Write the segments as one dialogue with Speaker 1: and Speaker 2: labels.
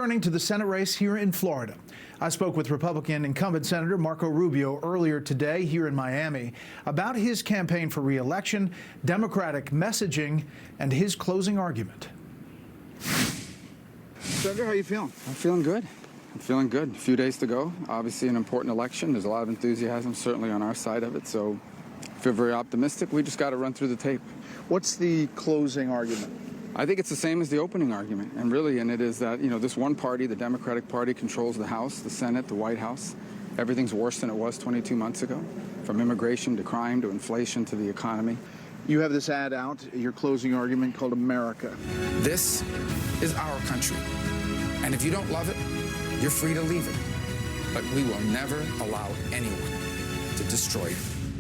Speaker 1: Turning to the Senate race here in Florida. I spoke with Republican incumbent Senator Marco Rubio earlier today here in Miami about his campaign for re-election, Democratic messaging, and his closing argument.
Speaker 2: Senator, how you feeling?
Speaker 3: I'm feeling good. I'm feeling good. A few days to go. Obviously an important election. There's a lot of enthusiasm, certainly on our side of it. So I feel very optimistic. We just got to run through the tape.
Speaker 2: What's the closing argument?
Speaker 3: I think it's the same as the opening argument, and it is that, this one party, the Democratic Party, controls the House, the Senate, the White House. Everything's worse than it was 22 months ago, from immigration to crime to inflation to the economy.
Speaker 2: You have this ad out, your closing argument called America.
Speaker 4: This is our country, and if you don't love it, you're free to leave it. But we will never allow anyone to destroy it.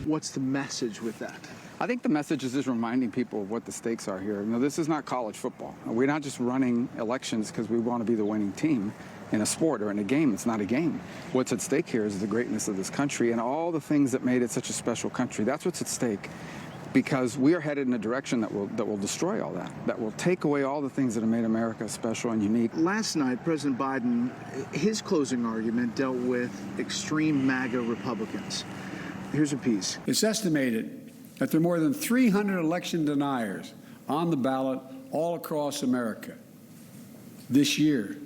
Speaker 2: What's the message with that?
Speaker 3: I think the message is just reminding people of what the stakes are here. This is not college football. We're not just running elections because we want to be the winning team in a sport or in a game. It's not a game. What's at stake here is the greatness of this country and all the things that made it such a special country. That's what's at stake, because we are headed in a direction that will destroy all that will take away all the things that have made America special and unique.
Speaker 2: Last night, President Biden, his closing argument dealt with extreme MAGA Republicans. Here's a piece.
Speaker 5: It's estimated that there are more than 300 election deniers on the ballot all across America this year.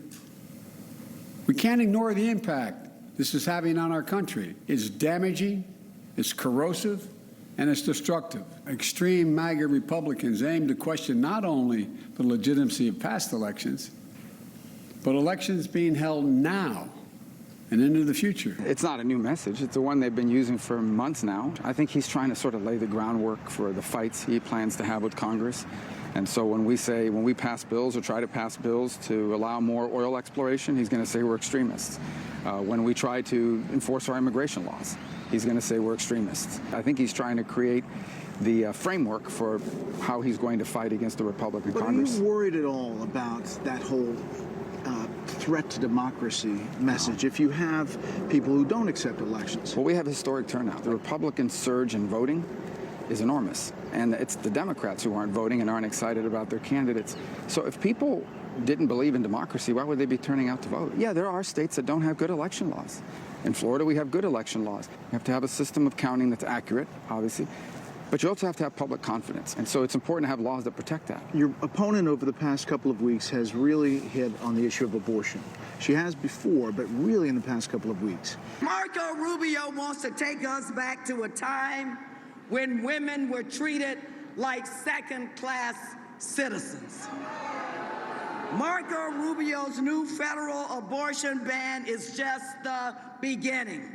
Speaker 5: We can't ignore the impact this is having on our country. It's damaging, it's corrosive, and it's destructive. Extreme MAGA Republicans aim to question not only the legitimacy of past elections, but elections being held now and into the future.
Speaker 3: It's not a new message. It's the one they've been using for months now. I think he's trying to sort of lay the groundwork for the fights he plans to have with Congress. And so when we pass bills or try to pass bills to allow more oil exploration, he's going to say we're extremists. When we try to enforce our immigration laws, he's going to say we're extremists. I think he's trying to create the framework for how he's going to fight against the Republican Congress.
Speaker 2: Are you worried at all about that whole threat to democracy message if you have people who don't accept elections?
Speaker 3: Well, we have historic turnout. The Republican surge in voting is enormous, and it's the Democrats who aren't voting and aren't excited about their candidates. So if people didn't believe in democracy, why would they be turning out to vote? Yeah, there are states that don't have good election laws. In Florida, we have good election laws. You have to have a system of counting that's accurate, obviously, but you also have to have public confidence. And so it's important to have laws that protect that.
Speaker 2: Your opponent over the past couple of weeks has really hit on the issue of abortion. She has before, but really in the past couple of weeks.
Speaker 6: Marco Rubio wants to take us back to a time when women were treated like second-class citizens. Marco Rubio's new federal abortion ban is just the beginning.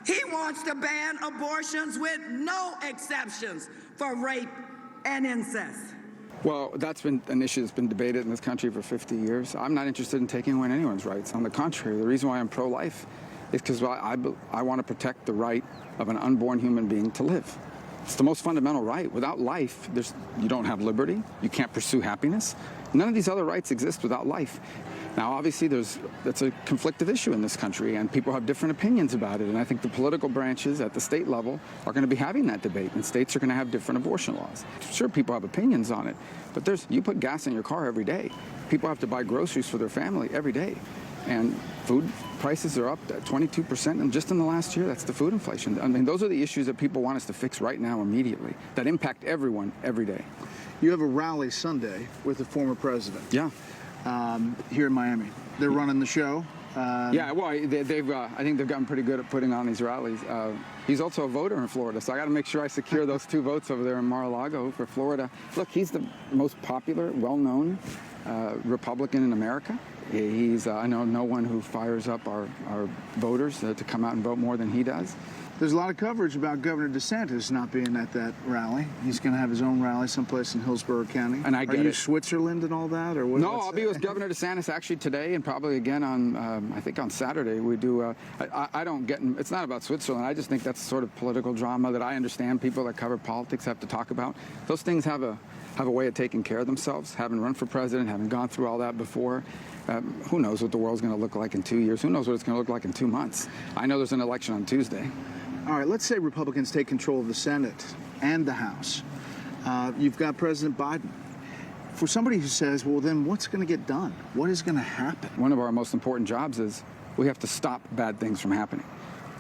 Speaker 6: He wants to ban abortions with no exceptions for rape and incest.
Speaker 3: Well, that's been an issue that's been debated in this country for 50 years. I'm not interested in taking away anyone's rights. On the contrary, the reason why I'm pro-life is because I want to protect the right of an unborn human being to live. It's the most fundamental right. Without life, you don't have liberty. You can't pursue happiness. None of these other rights exist without life. Now, obviously, that's a conflictive issue in this country, and people have different opinions about it. And I think the political branches at the state level are going to be having that debate, and states are going to have different abortion laws. Sure, people have opinions on it, but you put gas in your car every day. People have to buy groceries for their family every day. And food prices are up 22%, and just in the last year, that's the food inflation. I mean, those are the issues that people want us to fix right now immediately, that impact everyone every day.
Speaker 2: You have a rally Sunday with the former president.
Speaker 3: Yeah.
Speaker 2: Here in Miami. They're running the show.
Speaker 3: Yeah, well, I think they've gotten pretty good at putting on these rallies. He's also a voter in Florida, so I got to make sure I secure those 2 votes over there in Mar-a-Lago for Florida. Look, he's the most popular, well-known Republican in America. I know no one who fires up our voters to come out and vote more than he does.
Speaker 2: There's a lot of coverage about Governor DeSantis not being at that rally. He's going to have his own rally someplace in Hillsborough County.
Speaker 3: And I get
Speaker 2: Are you
Speaker 3: it.
Speaker 2: Switzerland and all that, or what?
Speaker 3: No, I'll be with Governor DeSantis actually today, and probably again on I think on Saturday. We do. I don't get. It's not about Switzerland. I just think that's sort of political drama that I understand people that cover politics have to talk about. Those things have a way of taking care of themselves. Having run for president, having gone through all that before. Who knows what the world's going to look like in 2 years? Who knows what it's going to look like in 2 months? I know there's an election on Tuesday.
Speaker 2: All right, let's say Republicans take control of the Senate and the House. You've got President Biden. For somebody who says, well, then what's going to get done? What is going to happen?
Speaker 3: One of our most important jobs is we have to stop bad things from happening.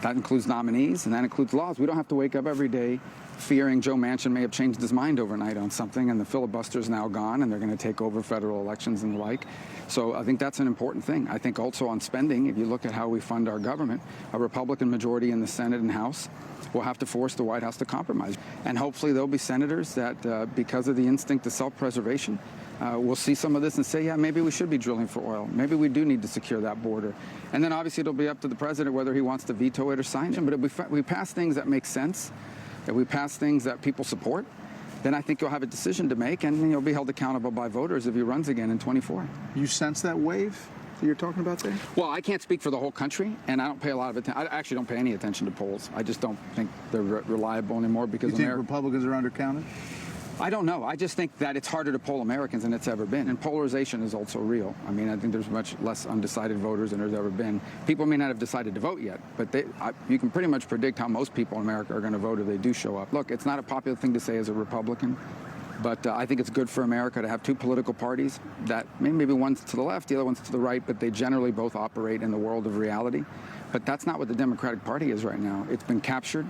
Speaker 3: That includes nominees, and that includes laws. We don't have to wake up every day fearing Joe Manchin may have changed his mind overnight on something, and the filibuster's now gone, and they're going to take over federal elections and the like. So I think that's an important thing. I think also on spending, if you look at how we fund our government, a Republican majority in the Senate and House will have to force the White House to compromise. And hopefully there'll be senators that, because of the instinct of self-preservation, we'll see some of this and say, yeah, maybe we should be drilling for oil. Maybe we do need to secure that border. And then obviously it'll be up to the president whether he wants to veto it or sign it. But if we pass things that make sense, if we pass things that people support, then I think you'll have a decision to make, and you'll be held accountable by voters if he runs again in 24.
Speaker 2: You sense that wave that you're talking about there?
Speaker 3: Well, I can't speak for the whole country, and I don't pay a lot of attention. I actually don't pay any attention to polls. I just don't think they're reliable anymore because
Speaker 2: you think Republicans are undercounted?
Speaker 3: I don't know. I just think that it's harder to poll Americans than it's ever been. And polarization is also real. I mean, I think there's much less undecided voters than there's ever been. People may not have decided to vote yet, but you can pretty much predict how most people in America are going to vote if they do show up. Look, it's not a popular thing to say as a Republican, but I think it's good for America to have two political parties that maybe one's to the left, the other one's to the right, but they generally both operate in the world of reality. But that's not what the Democratic Party is right now. It's been captured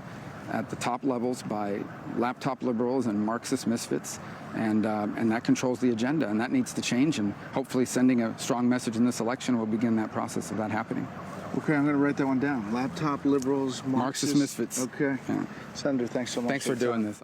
Speaker 3: at the top levels by laptop liberals and Marxist misfits, and that controls the agenda, and that needs to change, and hopefully sending a strong message in this election will begin that process of that happening.
Speaker 2: Okay, I'm going to write that one down. Laptop liberals,
Speaker 3: Marxist misfits.
Speaker 2: Okay.
Speaker 3: Yeah.
Speaker 2: Senator, thanks so much.
Speaker 3: Thanks for doing this.